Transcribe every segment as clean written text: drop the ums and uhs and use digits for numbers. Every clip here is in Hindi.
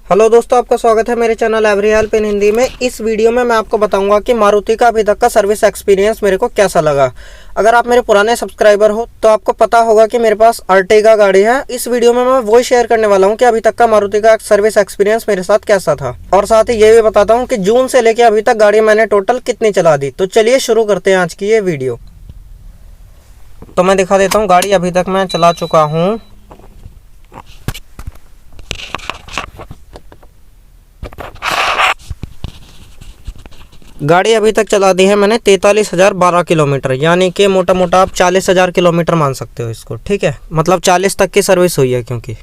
हेलो दोस्तों, आपका स्वागत है मेरे channel every help in Hindi में। इस वीडियो में मैं आपको बताऊंगा कि मारुति का अभी तक का सर्विस एक्सपीरियंस मेरे को कैसा लगा। अगर आप मेरे पुराने सब्सक्राइबर हो तो आपको पता होगा कि मेरे पास अर्टिगा गाड़ी है। इस वीडियो में मैं वही शेयर करने वाला हूं कि अभी तक का मारुति का सर्विस एक्सपीरियंस मेरे साथ कैसा था, और साथ ही ये भी बताता हूँ कि जून से लेकर अभी तक गाड़ी मैंने टोटल कितनी चला दी। तो चलिए शुरू करते हैं आज की ये वीडियो। तो मैं दिखा देता हूँ गाड़ी अभी तक मैं चला चुका हूँ। गाड़ी अभी तक चला दी है मैंने 43,012 किलोमीटर, यानी कि मोटा मोटा आप 40,000 किलोमीटर मान सकते हो इसको। ठीक है, मतलब 40 तक की सर्विस हुई है। क्योंकि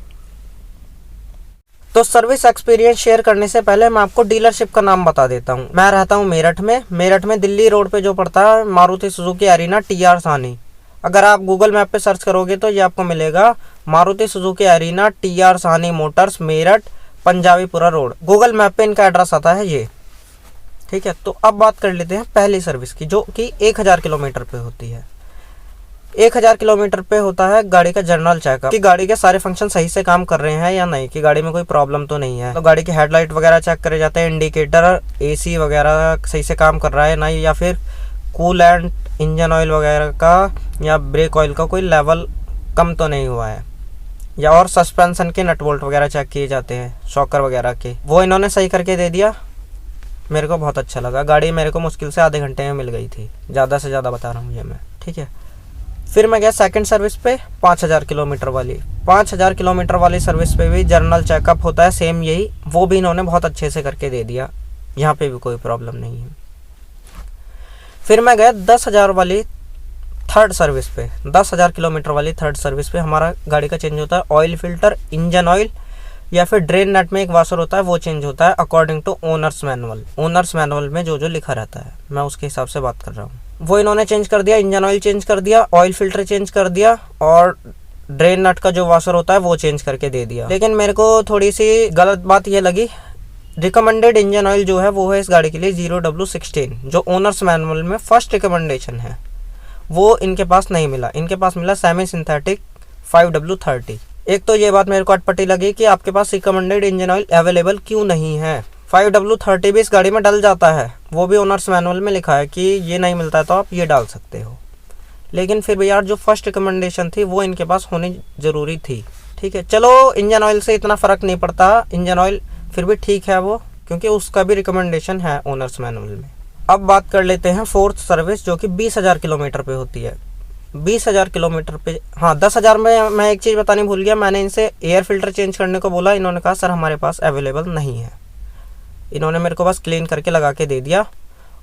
तो सर्विस एक्सपीरियंस शेयर करने से पहले मैं आपको डीलरशिप का नाम बता देता हूँ। मैं रहता हूँ मेरठ में दिल्ली रोड पे जो पड़ता है मारुति सुजुकी अरीना TR सानी। अगर आप गूगल मैप पे सर्च करोगे तो ये आपको मिलेगा मारुति सुजुकी अरीना TR सानी Motors Meerut Punjabipura road. Google map पे इनका एड्रेस आता है ये। ठीक है, तो अब बात कर लेते हैं पहली सर्विस की, जो कि 1000 किलोमीटर पे होती है। 1000 किलोमीटर पे होता है गाड़ी का जनरल चेकअप कि गाड़ी के सारे फंक्शन सही से काम कर रहे हैं या नहीं, कि गाड़ी में कोई प्रॉब्लम तो नहीं है। तो गाड़ी की हेडलाइट वगैरह चेक करे जाते हैं, इंडिकेटर AC वगैरह सही से काम कर रहा है नहीं, या फिर कूलेंट इंजन ऑयल वगैरह का या ब्रेक ऑयल का कोई लेवल कम तो नहीं हुआ है, या और सस्पेंशन के नट बोल्ट वगैरह चेक किए जाते हैं, शॉकर वगैरह के। वो इन्होंने सही करके दे दिया, मेरे को बहुत अच्छा लगा। गाड़ी मेरे को मुश्किल से आधे घंटे में मिल गई थी, ज़्यादा से ज़्यादा बता रहा हूँ ये मैं। ठीक है, फिर मैं गया सेकंड सर्विस पे 5000 किलोमीटर वाली। 5000 किलोमीटर वाली सर्विस पे भी जनरल चेकअप होता है सेम यही, वो भी इन्होंने बहुत अच्छे से करके दे दिया, यहाँ पे भी कोई प्रॉब्लम नहीं है। फिर मैं गया 10,000 वाली थर्ड सर्विस पे। 10,000 किलोमीटर वाली थर्ड सर्विस पे हमारा गाड़ी का चेंज होता है ऑयल फिल्टर, इंजन ऑयल, या फिर ड्रेन नट में एक वाशर होता है वो चेंज होता है according to owners manual. Owners manual में जो जो लिखा रहता है मैं उसके हिसाब से बात कर रहा हूँ। वो इन्होंने चेंज कर दिया, इंजन ऑयल चेंज कर दिया, ऑयल फिल्टर चेंज कर दिया, और ड्रेन नट का जो वाशर होता है वो चेंज करके दे दिया। लेकिन मेरे को थोड़ी सी गलत बात ये लगी, रिकमेंडेड इंजन ऑयल जो है वो है इस गाड़ी के लिए 0W16, जो ओनर्स मैनुअल में फर्स्ट रिकमेंडेशन है, वो इनके पास नहीं मिला। इनके पास मिला सेमी सिंथेटिक 5W30। एक तो ये बात मेरे को अटपटी लगी कि आपके पास रिकमेंडेड इंजन ऑयल अवेलेबल क्यों नहीं है। 5W30 भी इस गाड़ी में डल जाता है, वो भी ओनर्स मैनुअल में लिखा है कि ये नहीं मिलता है तो आप ये डाल सकते हो। लेकिन फिर भी यार जो फर्स्ट रिकमेंडेशन थी वो इनके पास होनी ज़रूरी थी। ठीक है, चलो इंजन ऑयल से इतना फ़र्क नहीं पड़ता, इंजन ऑयल फिर भी ठीक है वो, क्योंकि उसका भी रिकमेंडेशन है ओनर्स मैनुअल में। अब बात कर लेते हैं फोर्थ सर्विस, जो कि 20,000 किलोमीटर पे होती है। 20,000 किलोमीटर पे, हाँ 10,000 में मैं एक चीज़ बतानी भूल गया, मैंने इनसे एयर फिल्टर चेंज करने को बोला, इन्होंने कहा सर हमारे पास अवेलेबल नहीं है। इन्होंने मेरे को बस क्लीन करके लगा के दे दिया।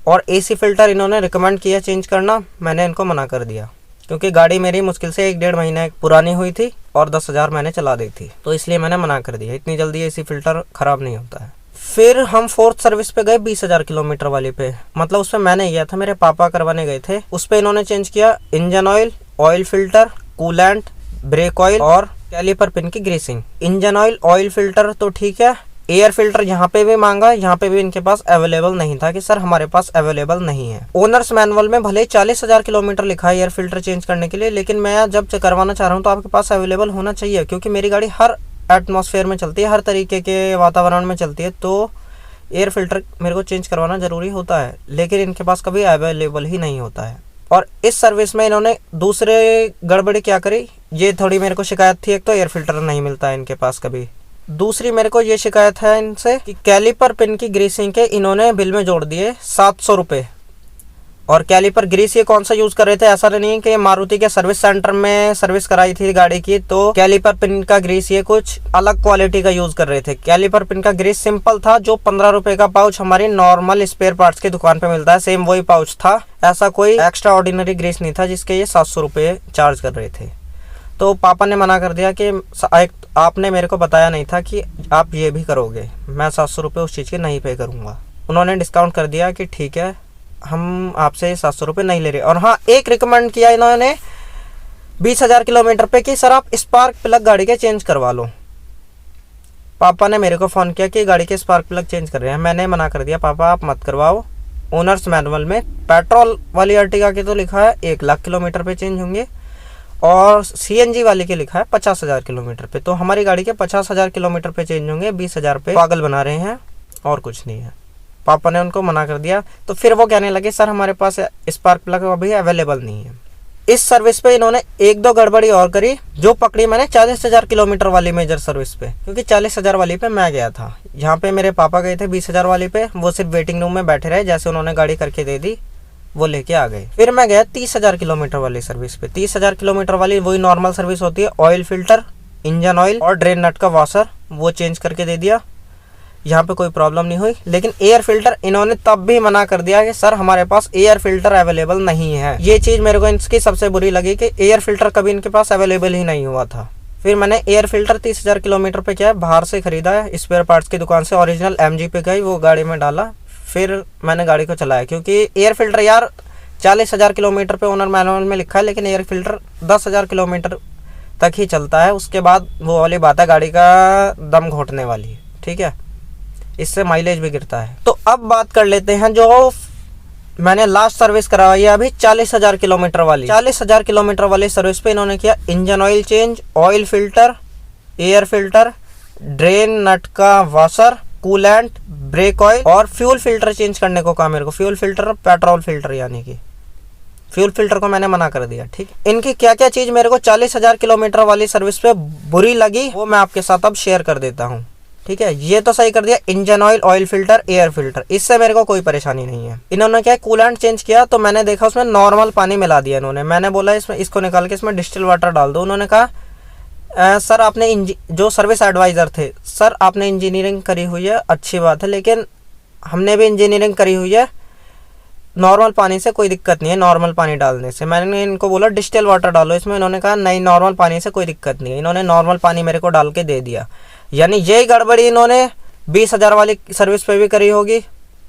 और AC फिल्टर इन्होंने रिकमेंड किया चेंज करना, मैंने इनको मना कर दिया, क्योंकि गाड़ी मेरी मुश्किल से 1-1.5 महीने पुरानी हुई थी और 10,000 मैंने चला दी थी, तो इसलिए मैंने मना कर दिया। इतनी जल्दी AC फिल्टर ख़राब नहीं होता है। फिर हम फोर्थ सर्विस पे गए 20,000 किलोमीटर वाली पे, मतलब उस पर मैंने गया था, मेरे पापा करवाने गए थे। उस पर इन्होंने चेंज किया engine oil, oil filter, coolant, brake oil और कैलिपर पिन की ग्रीसिंग। इंजन ऑयल फिल्टर तो ठीक है, एयर फिल्टर यहाँ पे भी मांगा, यहाँ पे भी इनके पास अवेलेबल नहीं था कि सर हमारे पास अवेलेबल नहीं है। ओनर्स मैनुअल में भले ही 40,000 किलोमीटर लिखा है एयर फिल्टर चेंज करने के लिए, लेकिन मैं जब करवाना चाह रहा हूँ तो आपके पास अवेलेबल होना चाहिए, क्योंकि मेरी गाड़ी हर एटमॉस्फेयर में चलती है, हर तरीके के वातावरण में चलती है, तो एयर फिल्टर मेरे को चेंज करवाना ज़रूरी होता है। लेकिन इनके पास कभी अवेलेबल ही नहीं होता है। और इस सर्विस में इन्होंने दूसरे गड़बड़ी क्या करी, ये थोड़ी मेरे को शिकायत थी। एक तो एयर फिल्टर नहीं मिलता है इनके पास कभी, दूसरी मेरे को ये शिकायत है इनसे कि कैलिपर पिन की ग्रीसिंग के इन्होंने बिल में जोड़ दिए 700 रुपये। और कैलिपर ग्रीस ये कौन सा यूज़ कर रहे थे, ऐसा नहीं है कि मारुति के सर्विस सेंटर में सर्विस कराई थी गाड़ी की तो कैलिपर पिन का ग्रीस ये कुछ अलग क्वालिटी का यूज़ कर रहे थे। कैलिपर पिन का ग्रीस सिंपल था, जो 15 रुपये का पाउच हमारी नॉर्मल स्पेयर पार्ट्स की दुकान पे मिलता है, सेम वही पाउच था। ऐसा कोई एक्स्ट्रा ऑर्डिनरी ग्रीस नहीं था जिसके ये 700 रुपये चार्ज कर रहे थे। तो पापा ने मना कर दिया कि आपने मेरे को बताया नहीं था कि आप ये भी करोगे, मैं 700 रुपये उस चीज़ के नहीं पे करूँगा। उन्होंने डिस्काउंट कर दिया कि ठीक है हम आपसे 700 रुपये नहीं ले रहे। और हाँ, एक रिकमेंड किया इन्होंने 20,000 किलोमीटर पे कि सर आप स्पार्क प्लग गाड़ी के चेंज करवा लो। पापा ने मेरे को फ़ोन किया कि गाड़ी के स्पार्क प्लग चेंज कर रहे हैं, मैंने मना कर दिया, पापा आप मत करवाओ। ओनर्स मैनुअल में पेट्रोल वाली अर्टिगा के तो लिखा है 1 लाख किलोमीटर पे चेंज होंगे, और CNG वाले के लिखा है 50,000 किलोमीटर पे। तो हमारी गाड़ी के 50,000 किलोमीटर पे चेंज होंगे, 20,000 पे पागल बना रहे हैं और कुछ नहीं है। पापा ने उनको मना कर दिया। तो फिर वो कहने लगे सर हमारे पास स्पार्क प्लग अभी अवेलेबल नहीं है। इस सर्विस पे इन्होंने एक दो गड़बड़ी और करी, जो पकड़ी मैंने 40,000 किलोमीटर वाली मेजर सर्विस पे, क्योंकि 40,000 वाली पे मैं गया था। यहाँ पे मेरे पापा गए थे 20,000 वाली पे, वो सिर्फ वेटिंग रूम में बैठे रहे, जैसे उन्होंने गाड़ी करके दे दी वो लेके आ गए। फिर मैं गया 30,000 किलोमीटर वाली सर्विस पे। 30,000 किलोमीटर वाली वही नॉर्मल सर्विस होती है, ऑयल फिल्टर, इंजन ऑयल और ड्रेन नट का वॉशर वो चेंज करके दे दिया। यहाँ पे कोई प्रॉब्लम नहीं हुई। लेकिन एयर फिल्टर इन्होंने तब भी मना कर दिया कि सर हमारे पास एयर फिल्टर अवेलेबल नहीं है। ये चीज़ मेरे को इनकी सबसे बुरी लगी कि एयर फिल्टर कभी इनके पास अवेलेबल ही नहीं हुआ था। फिर मैंने एयर फिल्टर 30,000 किलोमीटर पे क्या बाहर से खरीदा है, स्पेयर पार्ट्स की दुकान से, ओरिजिनल MG पे गई, वो गाड़ी में डाला, फिर मैंने गाड़ी को चलाया। क्योंकि एयर फिल्टर यार 40,000 किलोमीटर पे ओनर मैनुअल में लिखा है, लेकिन एयर फिल्टर 10,000 किलोमीटर तक ही चलता है। उसके बाद वो वाली बात है गाड़ी का दम घोटने वाली, ठीक है, इससे माइलेज भी गिरता है। तो अब बात कर लेते हैं जो मैंने लास्ट सर्विस करवाई है अभी 40,000 किलोमीटर वाली। 40,000 किलोमीटर वाली सर्विस पे इन्होंने किया engine oil change, oil filter, air filter, drain nut का वॉशर, कूलेंट, ब्रेक ऑयल और फ्यूल फिल्टर चेंज करने को कहा मेरे को। फ्यूल फिल्टर पेट्रोल फिल्टर, यानी कि फ्यूल फिल्टर को मैंने मना कर दिया, ठीक। इनकी क्या क्या चीज़ मेरे को 40,000 किलोमीटर वाली सर्विस पे बुरी लगी वो मैं आपके साथ अब शेयर कर देता हूँ, ठीक है। ये तो सही कर दिया, engine oil, oil filter, air filter, इससे मेरे को कोई परेशानी नहीं है। इन्होंने क्या कूलेंट चेंज किया तो मैंने देखा उसमें नॉर्मल पानी मिला दिया इन्होंने। मैंने बोला इसमें इसको निकाल के इसमें डिस्टिल वाटर डाल दो। उन्होंने कहा सर आपने जो सर्विस एडवाइज़र थे, सर आपने इंजीनियरिंग करी हुई है, अच्छी बात है, लेकिन हमने भी इंजीनियरिंग करी हुई है, नॉर्मल पानी से कोई दिक्कत नहीं है, नॉर्मल पानी डालने से। मैंने इनको बोला डिस्टिल वाटर डालो इसमें, इन्होंने कहा नहीं नॉर्मल पानी से कोई दिक्कत नहीं है। इन्होंने नॉर्मल पानी मेरे को डाल के दे दिया। यानी यही गड़बड़ी इन्होंने 20,000 वाली सर्विस पे भी करी होगी,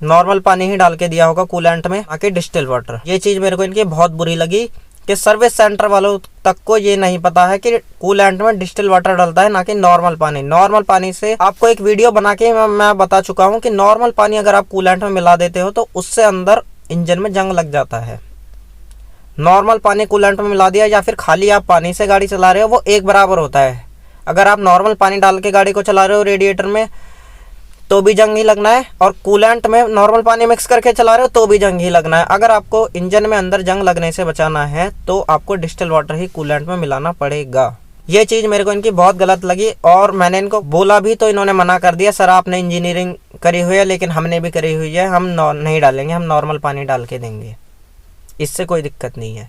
नॉर्मल पानी ही डाल के दिया होगा कूलेंट में, आके डिस्टिल वाटर। ये चीज़ मेरे को इनकी बहुत बुरी लगी कि सर्विस सेंटर वालों तक को ये नहीं पता है कि कूलेंट में डिस्टिल वाटर डलता है, ना कि नॉर्मल पानी। नॉर्मल पानी से आपको एक वीडियो बना के मैं बता चुका हूँ कि नॉर्मल पानी अगर आप कूलेंट में मिला देते हो तो उससे अंदर इंजन में जंग लग जाता है। नॉर्मल पानी कूलेंट में मिला दिया या फिर खाली आप पानी से गाड़ी चला रहे हो, वो एक बराबर होता है। अगर आप नॉर्मल पानी डाल के गाड़ी को चला रहे हो रेडिएटर में तो भी जंग ही लगना है, और कूलेंट में नॉर्मल पानी मिक्स करके चला रहे हो तो भी जंग ही लगना है। अगर आपको इंजन में अंदर जंग लगने से बचाना है तो आपको डिस्टिल वाटर ही कूलेंट में मिलाना पड़ेगा। ये चीज़ मेरे को इनकी बहुत गलत लगी और मैंने इनको बोला भी तो इन्होंने मना कर दिया, सर आपने इंजीनियरिंग करी हुई है, लेकिन हमने भी करी हुई है, हम नहीं डालेंगे, हम नॉर्मल पानी डाल के देंगे, इससे कोई दिक्कत नहीं है।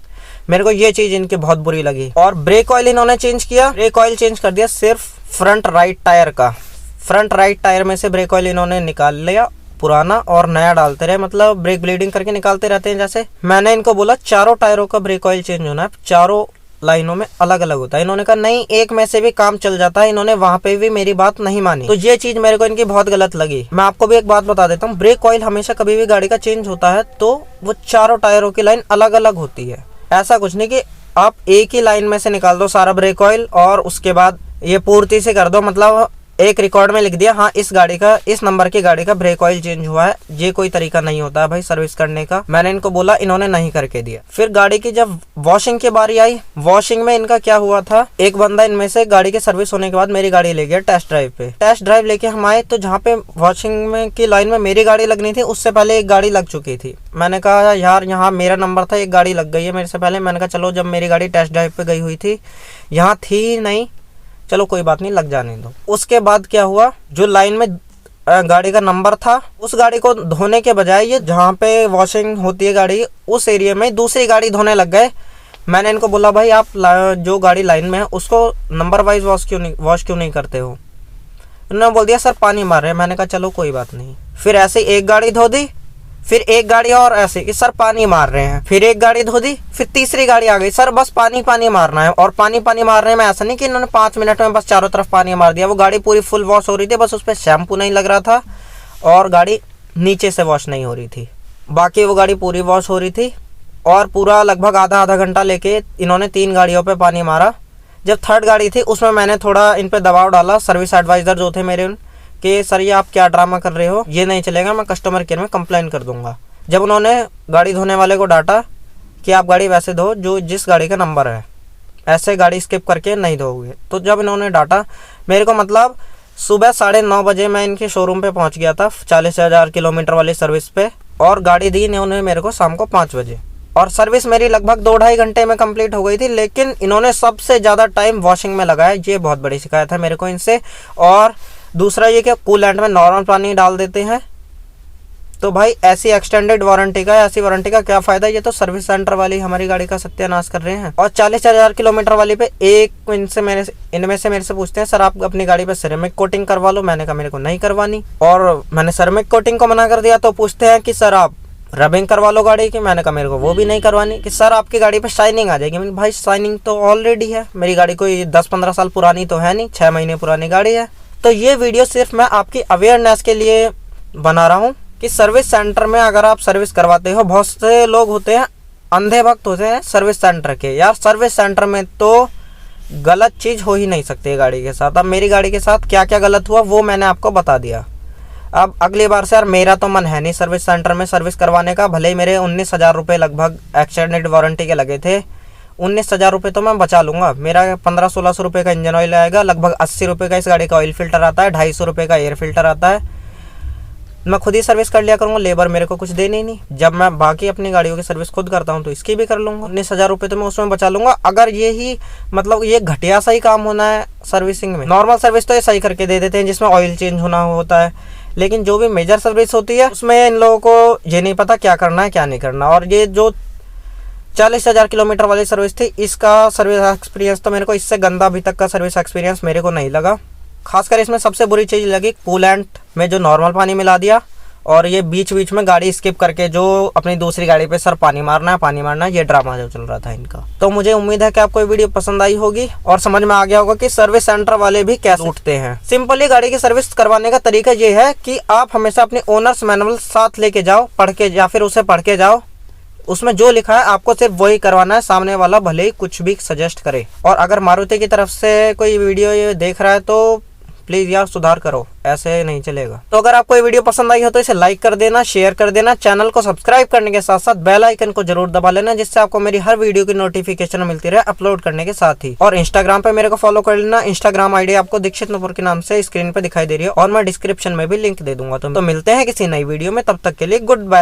मेरे को ये चीज़ इनकी बहुत बुरी लगी। और ब्रेक ऑयल इन्होंने चेंज किया, ब्रेक ऑयल चेंज कर दिया सिर्फ फ्रंट राइट टायर का। फ्रंट राइट टायर में से ब्रेक ऑयल इन्होंने निकाल लिया पुराना और नया डालते रहे, मतलब ब्रेक ब्लीडिंग करके निकालते रहते हैं जैसे। मैंने इनको बोला चारों टायरों का ब्रेक ऑयल चेंज होना है, चारों लाइनों में अलग अलग होता है। इन्होंने कहा नहीं एक में से भी काम चल जाता है। इन्होंने वहां पे भी मेरी बात नहीं मानी, तो ये चीज मेरे को इनकी बहुत गलत लगी। मैं आपको भी एक बात बता देता हूँ, ब्रेक ऑयल हमेशा कभी भी गाड़ी का चेंज होता है तो वो चारों टायरों की लाइन अलग अलग होती है। ऐसा कुछ नहीं कि आप एक ही लाइन में से निकाल दो सारा ब्रेक ऑयल और उसके बाद ये पूर्ति से कर दो, मतलब एक रिकॉर्ड में लिख दिया हाँ इस गाड़ी का, इस नंबर की गाड़ी का ब्रेक ऑयल चेंज हुआ है। ये कोई तरीका नहीं होता है भाई सर्विस करने का। मैंने इनको बोला, इन्होंने नहीं करके दिया। फिर गाड़ी की जब वॉशिंग की बारी आई, वॉशिंग में इनका क्या हुआ था, एक बंदा इनमें से गाड़ी के सर्विस होने के बाद मेरी गाड़ी ले गया टेस्ट ड्राइव पे। टेस्ट ड्राइव लेके हम आए तो जहाँ पे वॉशिंग में की लाइन में मेरी गाड़ी लगनी थी उससे पहले एक गाड़ी लग चुकी थी। मैंने कहा यार यहाँ मेरा नंबर था, एक गाड़ी लग गई है मेरे से पहले। मैंने कहा चलो जब मेरी गाड़ी टेस्ट ड्राइव पे गई हुई थी यहाँ थी नहीं, चलो कोई बात नहीं लग जाने दो। उसके बाद क्या हुआ, जो लाइन में गाड़ी का नंबर था उस गाड़ी को धोने के बजाय ये जहाँ पे वॉशिंग होती है गाड़ी उस एरिया में दूसरी गाड़ी धोने लग गए। मैंने इनको बोला भाई आप जो गाड़ी लाइन में है उसको नंबर वाइज वॉश क्यों नहीं करते हो। उन्होंने बोल दिया सर पानी मार रहे हैं। मैंने कहा चलो कोई बात नहीं। फिर ऐसे एक गाड़ी धो दी, फिर एक गाड़ी और ऐसे कि सर पानी मार रहे हैं, फिर एक गाड़ी धो दी, फिर तीसरी गाड़ी आ गई, सर बस पानी पानी मारना है। और पानी पानी मार रहे हैं, मैं ऐसा नहीं कि इन्होंने 5 मिनट में बस चारों तरफ पानी मार दिया। वो गाड़ी पूरी फुल वॉश हो रही थी, बस उस पर शैम्पू नहीं लग रहा था और गाड़ी नीचे से वॉश नहीं हो रही थी, बाकी वो गाड़ी पूरी वॉश हो रही थी। और पूरा लगभग आधा घंटा लेके इन्होंने 3 गाड़ियों पर पानी मारा। जब थर्ड गाड़ी थी उसमें मैंने थोड़ा इन पर दबाव डाला, सर्विस एडवाइज़र जो थे मेरे, कि सर ये आप क्या ड्रामा कर रहे हो, ये नहीं चलेगा, मैं कस्टमर केयर में कंप्लेन कर दूंगा। जब उन्होंने गाड़ी धोने वाले को डांटा कि आप गाड़ी वैसे धो जो जिस गाड़ी का नंबर है, ऐसे गाड़ी स्किप करके नहीं दोगे। तो जब इन्होंने डांटा मेरे को, मतलब सुबह 9:30 बजे मैं इनके शोरूम पे पहुंच गया था 40,000 किलोमीटर वाली सर्विस पे, और गाड़ी दी इन्होंने मेरे को शाम को 5 बजे, और सर्विस मेरी लगभग 2-2.5 घंटे में कंप्लीट हो गई थी। लेकिन इन्होंने सबसे ज़्यादा टाइम वॉशिंग में लगाया, ये बहुत बड़ी शिकायत है मेरे को इनसे। और दूसरा ये कि कूलेंट में नॉर्मल पानी डाल देते हैं। तो भाई ऐसी एक्सटेंडेड वारंटी का, ऐसी वारंटी का क्या फ़ायदा, ये तो सर्विस सेंटर वाली हमारी गाड़ी का सत्यानाश कर रहे हैं। और 40,000 किलोमीटर वाली पे इनमें से मेरे से पूछते हैं, सर आप अपनी गाड़ी पे सिरेमिक कोटिंग करवा लो। मैंने कहा मेरे को नहीं करवानी, और मैंने सिरेमिक कोटिंग को मना कर दिया। तो पूछते हैं कि सर आप रबिंग करवा लो गाड़ी की। मैंने कहा मेरे को वो भी नहीं करवानी। कि सर आपकी गाड़ी पे शाइनिंग आ जाएगी। मैंने भाई शाइनिंग तो ऑलरेडी है, मेरी गाड़ी कोई 10-15 साल पुरानी तो है नहीं, 6 महीने पुरानी गाड़ी है। तो ये वीडियो सिर्फ मैं आपकी अवेयरनेस के लिए बना रहा हूँ कि सर्विस सेंटर में अगर आप सर्विस करवाते हो, बहुत से लोग होते हैं अंधे भक्त होते हैं सर्विस सेंटर के। यार सर्विस सेंटर में तो गलत चीज़ हो ही नहीं सकती गाड़ी के साथ। अब मेरी गाड़ी के साथ क्या क्या गलत हुआ वो मैंने आपको बता दिया। अब अगली बार से यार मेरा तो मन है नहीं सर्विस सेंटर में सर्विस करवाने का। भले ही मेरे 19,000 रुपये लगभग एक्सटेंडेड वारंटी के लगे थे, 19,000 रुपये तो मैं बचा लूँगा। मेरा 1500-1600 रुपये का इंजन ऑयल आएगा, लगभग 80 रुपये का इस गाड़ी का ऑयल फिल्टर आता है, 250 रुपये का एयर फिल्टर आता है। मैं खुद ही सर्विस कर लिया करूँगा, लेबर मेरे को कुछ देनी ही नहीं। जब मैं बाकी अपनी गाड़ियों की सर्विस खुद करता हूँ तो इसकी भी कर लूँगा। 19,000 रुपये तो मैं उसमें बचा लूँगा। अगर ये घटिया सा ही काम होना है सर्विसिंग में, नॉर्मल सर्विस तो ये सही करके दे देते हैं जिसमें ऑयल चेंज होना होता है, लेकिन जो भी मेजर सर्विस होती है उसमें इन लोगों को ये नहीं पता क्या करना है क्या नहीं करना। और ये जो 40,000 किलोमीटर वाली सर्विस थी, इसका सर्विस एक्सपीरियंस तो मेरे को इससे गंदा अभी तक का सर्विस एक्सपीरियंस मेरे को नहीं लगा। खासकर इसमें सबसे बुरी चीज़ लगी कूलेंट में जो नॉर्मल पानी मिला दिया, और ये बीच बीच में गाड़ी स्किप करके जो अपनी दूसरी गाड़ी पे सर पानी मारना है, ये ड्रामा जो चल रहा था इनका। तो मुझे उम्मीद है कि आपको ये वीडियो पसंद आई होगी और समझ में आ गया होगा कि सर्विस सेंटर वाले भी कैसे उठते हैं। सिंपली गाड़ी की सर्विस करवाने का तरीका ये है कि आप हमेशा अपनी ओनर्स मैनुअल साथ लेके जाओ, पढ़ के, या फिर उसे पढ़ के जाओ। उसमें जो लिखा है आपको सिर्फ वही करवाना है, सामने वाला भले ही कुछ भी सजेस्ट करे। और अगर मारुति की तरफ से कोई वीडियो ये देख रहा है तो प्लीज़ यार सुधार करो, ऐसे नहीं चलेगा। तो अगर आपको ये वीडियो पसंद आई हो तो इसे लाइक कर देना, शेयर कर देना, चैनल को सब्सक्राइब करने के साथ साथ बेल आइकन को जरूर दबा लेना, जिससे आपको मेरी हर वीडियो की नोटिफिकेशन मिलती रहे अपलोड करने के साथ ही। और इंस्टाग्राम पे मेरे को फॉलो कर लेना। इंस्टाग्राम आईडी आपको दीक्षित नुपुर के नाम से स्क्रीन पे दिखाई दे रही है, और मैं डिस्क्रिप्शन में भी लिंक दे दूंगा। तो मिलते हैं किसी नई वीडियो में, तब तक के लिए गुड बाय।